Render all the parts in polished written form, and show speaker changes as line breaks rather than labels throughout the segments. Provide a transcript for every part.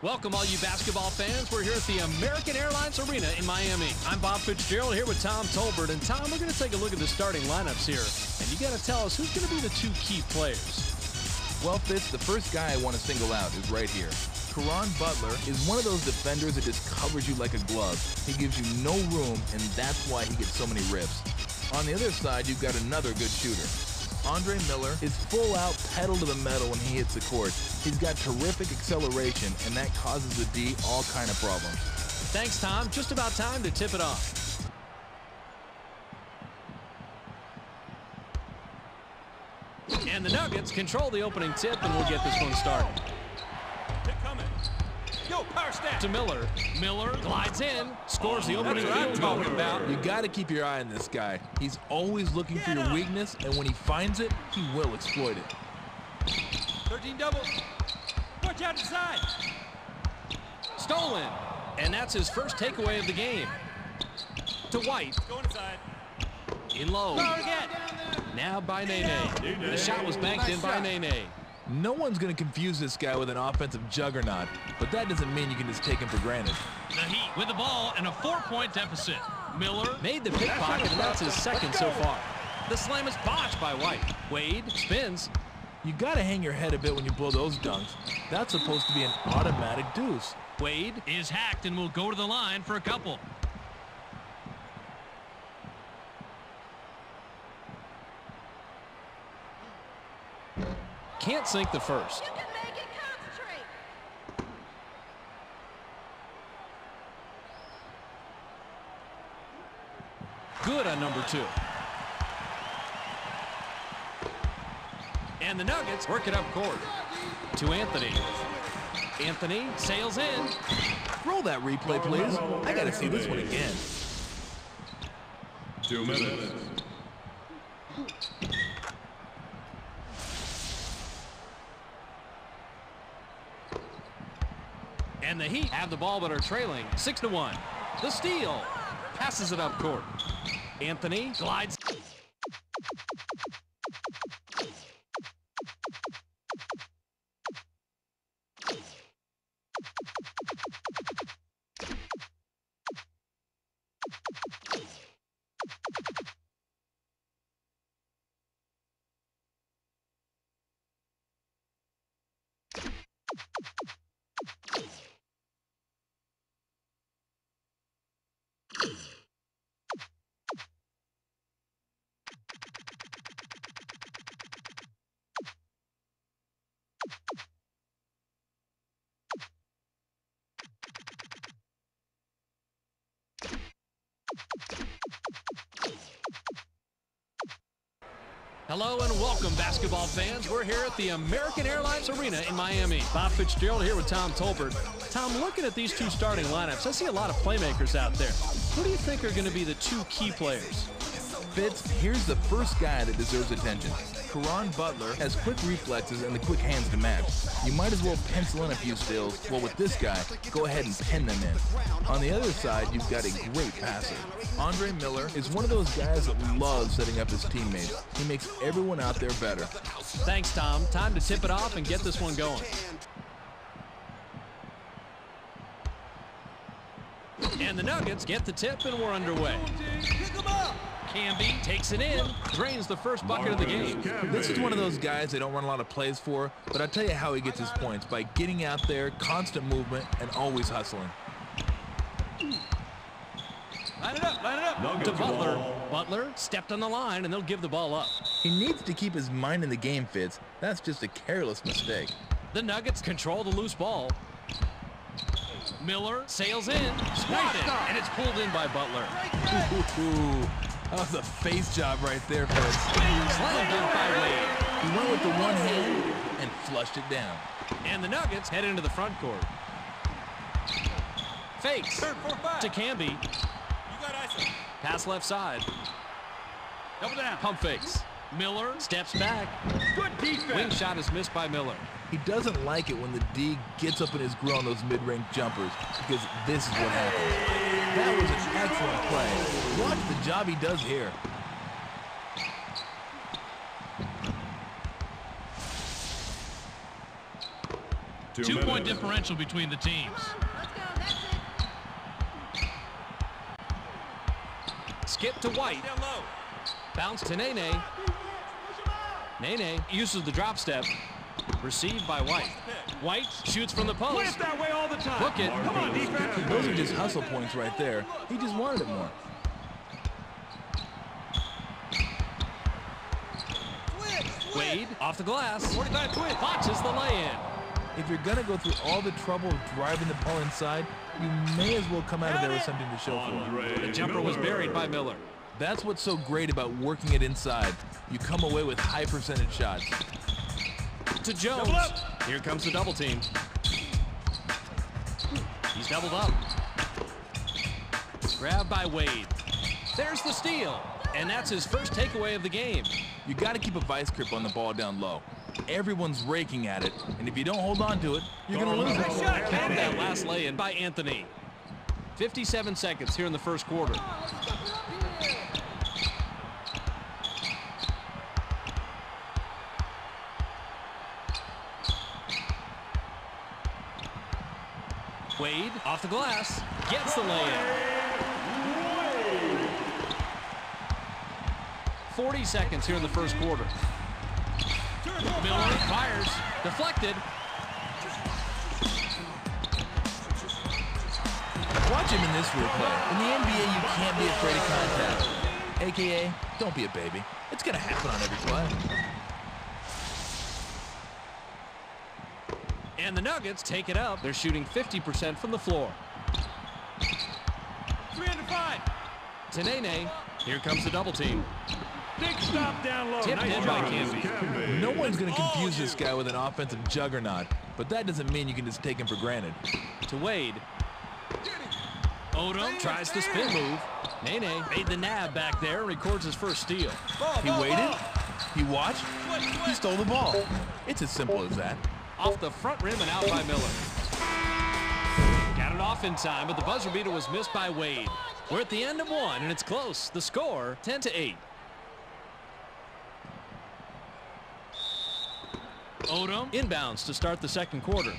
Welcome, all you basketball fans. We're here at the American Airlines Arena in Miami. I'm Bob Fitzgerald here with Tom Tolbert. And Tom, we're going to take a look at the starting lineups here. And you got to tell us who's going to be the two key players.
Well, Fitz, the first guy I want to single out is right here. Caron Butler is one of those defenders that just covers you like a glove. He gives you no room, and that's why he gets so many rips. On the other side, you've got another good shooter. Andre Miller is full out, pedal to the metal when he hits the court. He's got terrific acceleration, and that causes the D all kind of problems.
Thanks, Tom. Just about time to tip it off. And the Nuggets control the opening tip, and we'll get this one started. Yo, power step to Miller. Miller glides in, scores the opening field goal.
You got to keep your eye on this guy. He's always looking for your weakness, and when he finds it, he will exploit it.
13 doubles. Watch out inside. Stolen. And that's his first takeaway of the game. To White. Going inside. In low. Now by Nene. The shot was banked in by Nene.
No one's going to confuse this guy with an offensive juggernaut, but that doesn't mean you can just take him for granted.
The Heat with the ball and a 4-point deficit. Miller made the pickpocket, and that's his second so far. The slam is botched by White. Wade spins.
You got to hang your head a bit when you blow those dunks. That's supposed to be an automatic deuce.
Wade is hacked and will go to the line for a couple. Can't sink the first.
You can make it, concentrate.
Good on number 2. And the Nuggets work it up court to Anthony. Anthony sails in.
Roll that replay, please. I got to see this one again.
2 minutes.
And the Heat have the ball but are trailing 6-1. The steal. Passes it up court. Anthony glides. Hello and welcome, basketball fans. We're here at the American Airlines Arena in Miami. Bob Fitzgerald here with Tom Tolbert. Tom, looking at these two starting lineups, I see a lot of playmakers out there. Who do you think are going to be the two key players?
Fitz, here's the first guy that deserves attention. Caron Butler has quick reflexes and the quick hands to match. You might as well pencil in a few steals. Well, with this guy, go ahead and pin them in. On the other side, you've got a great passer. Andre Miller is one of those guys that loves setting up his teammates. He makes everyone out there better.
Thanks, Tom. Time to tip it off and get this one going. And the Nuggets get the tip, and we're underway. Camby takes it in, drains the first bucket of the game.
This is one of those guys they don't run a lot of plays for, but I'll tell you how he gets his points, by getting out there, constant movement, and always hustling.
Line it up to Butler. Butler stepped on the line, and they'll give the ball up.
He needs to keep his mind in the game, Fitz. That's just a careless mistake.
The Nuggets control the loose ball. Miller sails in, swatted, and it's pulled in by Butler.
That was a face job right there, Fitz.
Slam dunk by Wade.
He went with the one hand and flushed it down.
And the Nuggets head into the front court. Fakes to Camby. Pass left side. Double down. Pump fakes. Miller steps back. Good defense. Wing shot is missed by Miller.
He doesn't like it when the D gets up in his grill on those mid-range jumpers, because this is what happens. That was an excellent play. Watch the job he does here.
2-point differential between the teams.
Skip to White. Bounce to Nene. Nene uses the drop step. Received by White. White shoots from the post.
Play it that way all the time.
Hook it.
Come on, defense.
Those are just hustle points right there. He just wanted it more.
Wade off the glass. 45 twin. Botches the lay-in.
If you're going to go through all the trouble of driving the ball inside, you may as well come out of there with something to show for it.
The jumper was buried by Miller.
That's what's so great about working it inside. You come away with high percentage shots.
To Jones. Here comes the double team. He's doubled up. Grabbed by Wade. There's the steal. And that's his first takeaway of the game.
You got to keep a vice grip on the ball down low. Everyone's raking at it, and if you don't hold on to it, you're going to lose it.
Count that last lay-in by Anthony. 57 seconds here in the first quarter. Wade off the glass. Gets the lay-in. 40 seconds here in the first quarter. Miller fires. Deflected.
Watch him in this replay. In the NBA, you can't be afraid of contact. AKA, don't be a baby. It's going to happen on every play.
And the Nuggets take it up. They're shooting 50% from the floor.
3 under 5.
To Nene. Here comes the double team.
Big stop down low.
Tipped in by Camby.
No one's going to confuse this guy with an offensive juggernaut, but that doesn't mean you can just take him for granted.
To Wade. Odom tries the spin move. Nene made the nab back there and records his first steal.
He waited, he watched, he stole the ball. It's as simple as that.
Off the front rim and out by Miller. Got it off in time, but the buzzer beater was missed by Wade. We're at the end of one, and it's close. The score, 10-8. Odom inbounds to start the second quarter.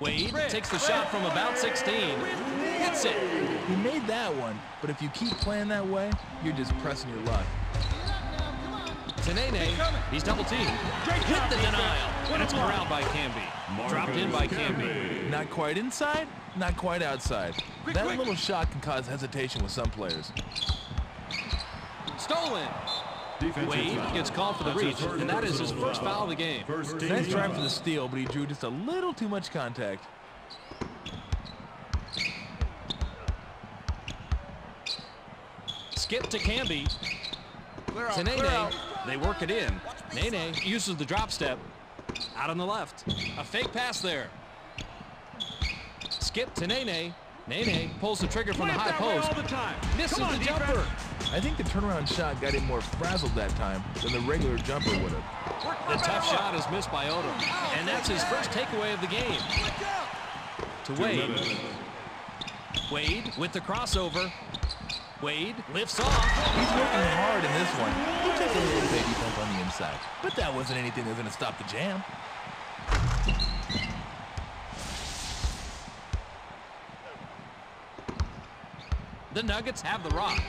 Wade takes the shot from about 16. Hits it.
He made that one, but if you keep playing that way, you're just pressing your luck.
To Nene, he's double teamed. Hit the denial, and it's corralled by Camby. Dropped in by Camby.
Not quite inside, not quite outside. That little shot can cause hesitation with some players.
Stolen. Wade gets called for the reach, and that is his first foul of the game.
Nice try for the steal, but he drew just a little too much contact.
Skip to Camby. To Nene. They work it in. Nene uses the drop step. Out on the left. A fake pass there. Skip to Nene. Nene pulls the trigger from the high post. Misses the jumper.
I think the turnaround shot got him more frazzled that time than the regular jumper would have.
The tough shot is missed by Odom. And that's his first takeaway of the game. To Wade. Wade with the crossover. Wade lifts off.
He's working hard in this one. He took a little baby bump on the inside, but that wasn't anything that was going to stop the jam.
The Nuggets have the rock.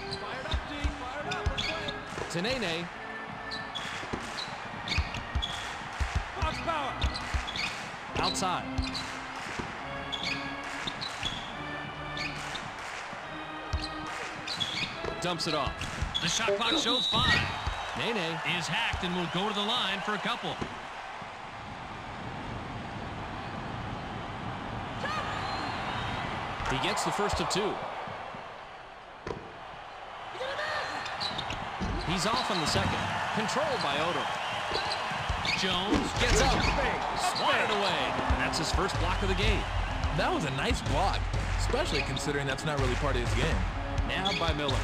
To Nene. Outside. Dumps it off. The shot clock shows 5. Nene is hacked and will go to the line for a couple. He gets the first of 2. He's off on the second. Controlled by Odom. Jones gets up. Swatted away. And that's his first block of the game.
That was a nice block, especially considering that's not really part of his game.
Nabbed by Miller.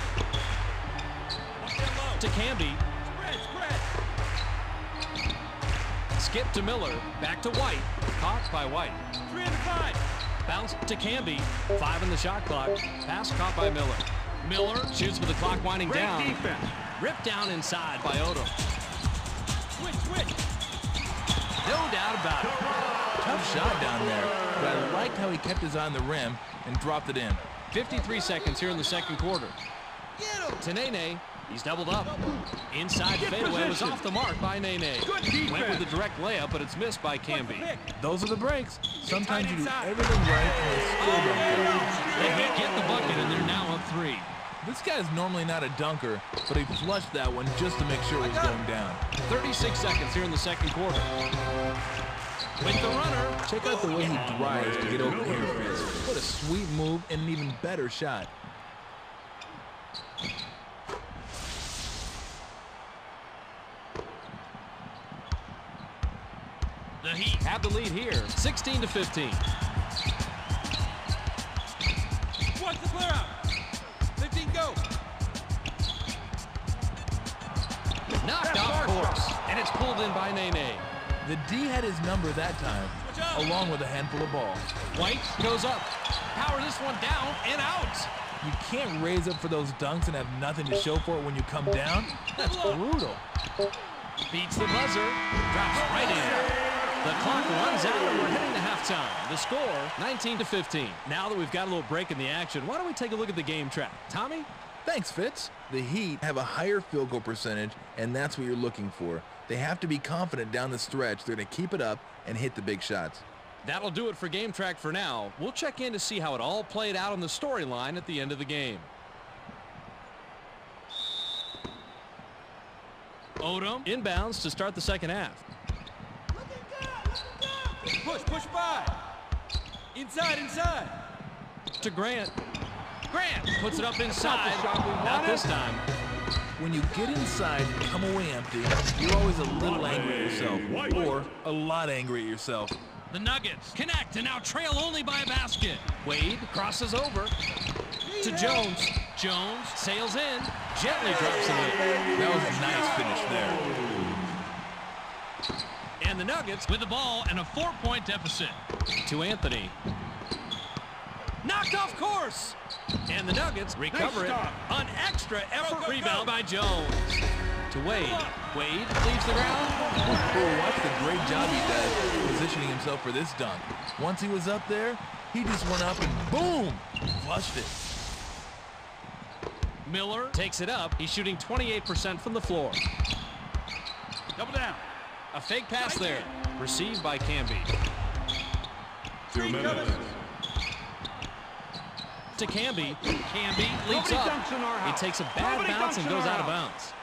To Camby. Skip to Miller. Back to White. Caught by White.
3 under 5.
Bounce to Camby. 5 in the shot clock. Pass caught by Miller. Miller shoots with the clock winding down.
Defense.
Ripped down inside by Odom.
Switch.
No doubt about it.
Tough shot down there, but I liked how he kept his eye on the rim and dropped it in.
53 seconds here in the second quarter. To Nene. He's doubled up. Inside fadeaway was off the mark by Nene. Went with the direct layup, but it's missed by Camby.
Those are the breaks. Sometimes you do everything right and they still don't go.
They can't get the bucket, and they're now up 3.
This guy's normally not a dunker, but he flushed that one just to make sure it was going down.
36 seconds here in the second quarter. With the runner.
Check out the way he drives to get open here, Fitz. What a sweet move and an even better shot.
The Heat
Have the lead here, 16-15.
Watch the clear out. 15 go.
Knocked off course, and it's pulled in by Nene.
The D had his number that time, along with a handful of balls.
White goes up. Power this one down and out.
You can't raise up for those dunks and have nothing to show for it when you come down. That's brutal.
Beats the buzzer. Drops right in. The clock runs out and we're heading to halftime. The score, 19-15. Now that we've got a little break in the action, why don't we take a look at the game track? Tommy?
Thanks, Fitz. The Heat have a higher field goal percentage, and that's what you're looking for. They have to be confident down the stretch. They're going to keep it up and hit the big shots.
That'll do it for Game Track for now. We'll check in to see how it all played out on the storyline at the end of the game.
Odom.
Inbounds to start the second half.
Push by. Inside.
To Grant. Grant puts it up inside. Not this time.
When you get inside and come away empty, you're always a little angry at yourself, or a lot angry at yourself.
The Nuggets connect and now trail only by a basket.
Wade crosses over to Jones. Jones sails in, gently drops it in.
That was a nice finish there.
And the Nuggets
With the ball and a 4-point deficit.
to Anthony. Knocked off course. And the Nuggets recover it. An extra effort rebound by Jones. To Wade. Wade leaves the ground.
Oh, watch the great job he does positioning himself for this dunk. Once he was up there, he just went up and boom, flushed it.
Miller takes it up. He's shooting 28% from the floor.
Double down.
A fake pass there. Received by Camby.
2 minutes.
To Camby. Camby leaps
Nobody
up.
dunks in our
He
house.
takes a bad
Nobody
bounce
dunks
and
in
goes
our
out of
house.
bounds.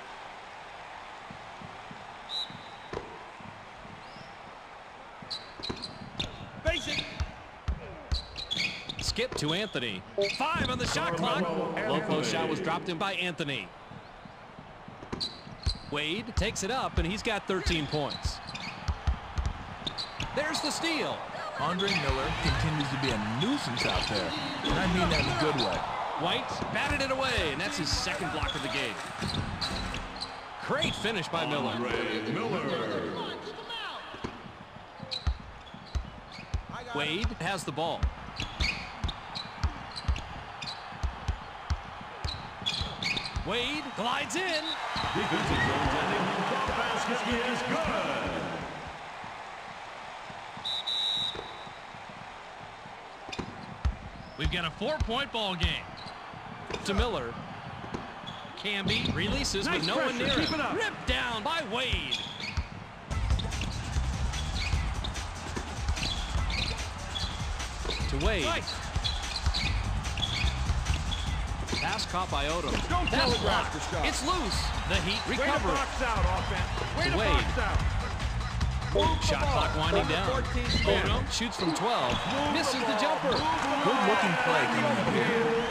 Basic.
Skip to Anthony. 5 on the shot clock. Low post shot was dropped in by Anthony. Wade takes it up, and he's got 13 points. There's the steal.
Andre Miller continues to be a nuisance out there, and I mean that in a good way.
White batted it away, and that's his second block of the game. Great finish by Miller. Wade has the ball. Wade glides in.
Defensive zones ending. The basket is good.
We've got a 4-point ball game.
To Miller. Camby releases
Nice
with no one
pressure.
near
Keep
him.
it up.
Ripped down by Wade. To Wade.
Nice.
Pass caught by Odom.
Don't
That's
telegraph
blocked.
the shot.
It's loose. The Heat
Way to
recover.
box out, offense. Way to
Wade.
box out. Move the
Shot
ball.
clock winding
From the
down.
14th man.
Odom shoots from 12. Misses the jumper.
Good looking play coming up here.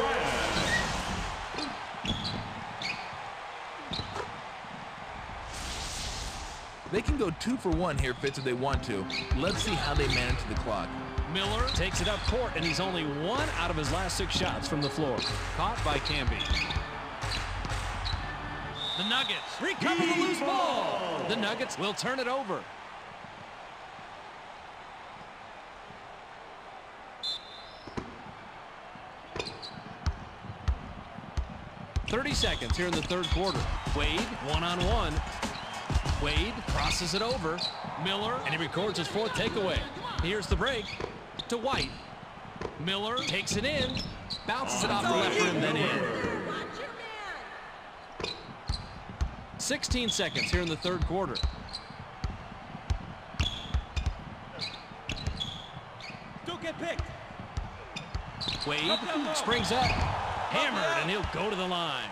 They can go 2 for 1 here, Fitz, if they want to. Let's see how they manage the clock.
Miller takes it up court, and he's only 1 out of his last 6 shots from the floor. Caught by Camby.
The Nuggets
Recover the loose ball. The Nuggets will turn it over. .30 seconds here in the third quarter. Wade, one-on-one. Wade crosses it over.
Miller.
And he records his 4th takeaway. Here's the break to White.
Miller
Takes it in. Bounces it off the left rim, then in. 16 seconds here in the 3rd quarter.
Don't get picked.
Wade springs up. Hammered, and he'll go to the line.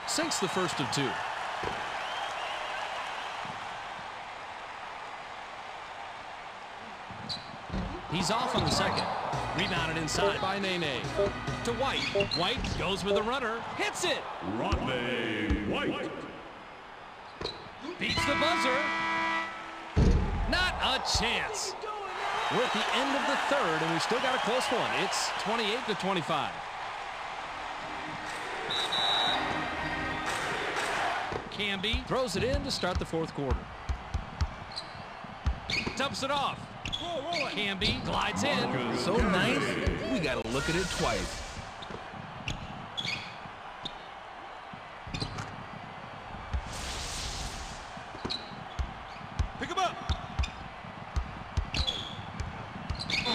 Sinks the first of 2. He's off on the second. Rebounded inside by Nene. To White. White goes with a runner. Hits it.
Rodney White.
Beats the buzzer. Not a chance. We're at the end of the 3rd, and we've still got a close one. It's 28-25.
Camby
Throws it in to start the 4th quarter. Dumps it off.
Camby
Glides in.
So nice, we got to look at it twice.
Pick him up.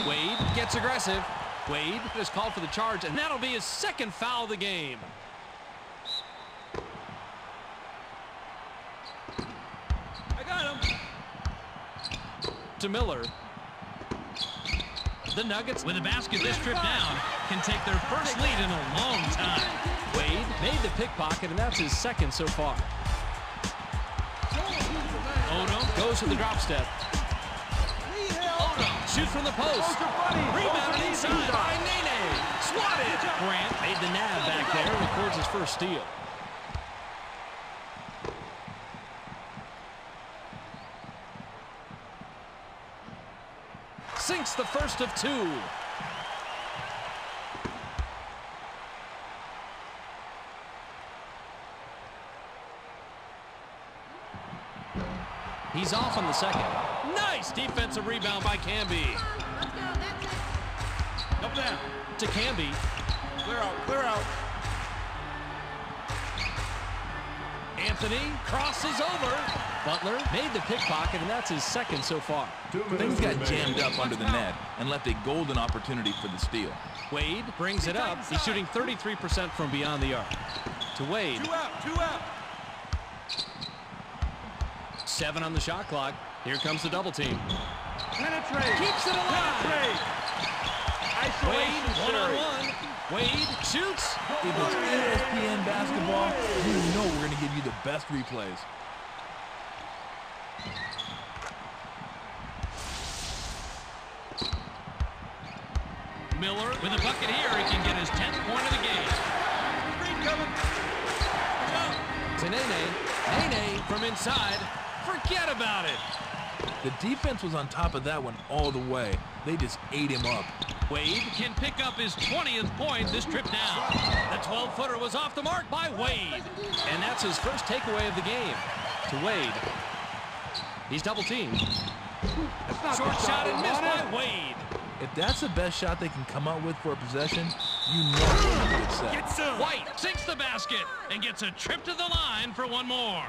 Wade gets aggressive. Wade is called for the charge, and that'll be his 2nd foul of the game.
I got him.
To Miller. The Nuggets
with a basket this trip down can take their first lead in a long time.
Wade made the pickpocket, and that's his 2nd so far.
Odo
Goes to the drop step.
Odo
Shoots from the post. Rebounded inside by Nene. Swatted. Grant made the nab back there and records his 1st steal. Sinks the first of 2. He's off on the second. Nice defensive rebound by Camby.
Up down.
To Camby.
Clear out. Clear out.
Anthony crosses over. Butler made the pickpocket, and that's his 2nd so far.
Things got jammed up under the net and left a golden opportunity for the steal.
Wade brings it up. He's shooting 33% from beyond the arc. To Wade.
2 out. 2 out.
7 on the shot clock. Here comes the double team.
Penetrate.
Keeps it alive.
Penetrate.
Wade,
Isolation.
one-on-one. Wade shoots.
If it's ESPN basketball, you know we're going to give you the best replays.
Miller with a bucket here. He can get his 10th point of the game.
Screen coming.
To Nene. Nene from inside. Forget about it.
The defense was on top of that one all the way. They just ate him up.
Wade can pick up his 20th point this trip down.
The 12-footer was off the mark by Wade. And that's his 1st takeaway of the game. To Wade. He's double teamed. Short shot and missed by Wade.
If that's the best shot they can come up with for a possession, you know they're going to get set.
Get some.
White sinks the basket and gets a trip to the line for one more.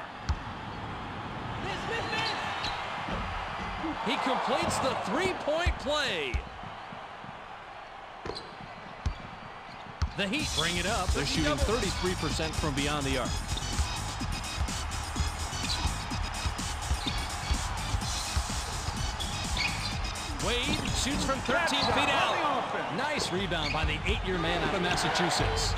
He completes the 3-point play. The Heat bring it up. They're shooting 33% from beyond the arc. Wade shoots from 13 feet out. Nice rebound by the 8-year man out of Massachusetts.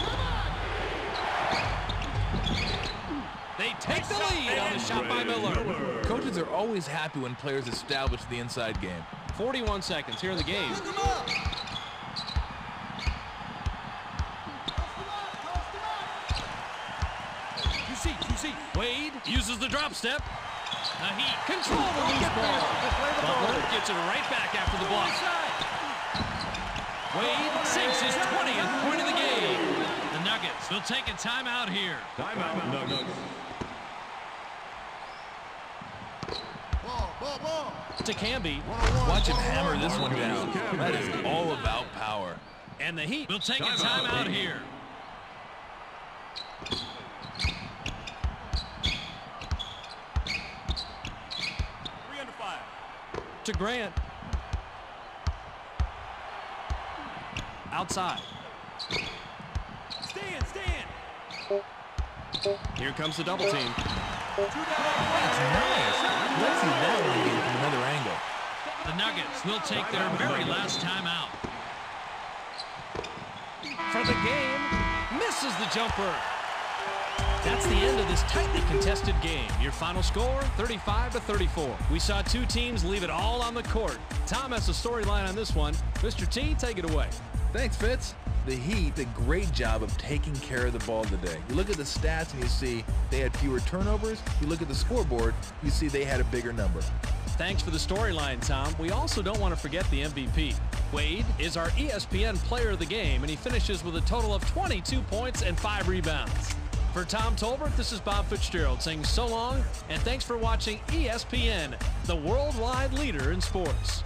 They take the lead on the shot by Miller.
Coaches are always happy when players establish the inside game.
41 seconds here in the game. Wade uses the drop step.
The Heat
Control the loose ball. Butler gets it right back after the block. Wade sinks his 20th point of the game.
The Nuggets will take a timeout here.
Timeout, Nuggets.
Ball.
To Camby.
Watch him hammer this one down. That is all about power.
And the Heat
We'll take a timeout here.
to Grant. Outside.
Stand.
Here comes the double team.
That's nice. Let's see that one again from another angle.
The Nuggets will take their very last timeout.
For the game, misses the jumper. That's the end of this tightly contested game. Your final score, 35-34. We saw two teams leave it all on the court. Tom has a storyline on this one. Mr. T, take it away.
Thanks, Fitz. The Heat did a great job of taking care of the ball today. You look at the stats and you see they had fewer turnovers. You look at the scoreboard, you see they had a bigger number.
Thanks for the storyline, Tom. We also don't want to forget the MVP. Wade is our ESPN player of the game, and he finishes with a total of 22 points and 5 rebounds. For Tom Tolbert, this is Bob Fitzgerald saying so long, and thanks for watching ESPN, the worldwide leader in sports.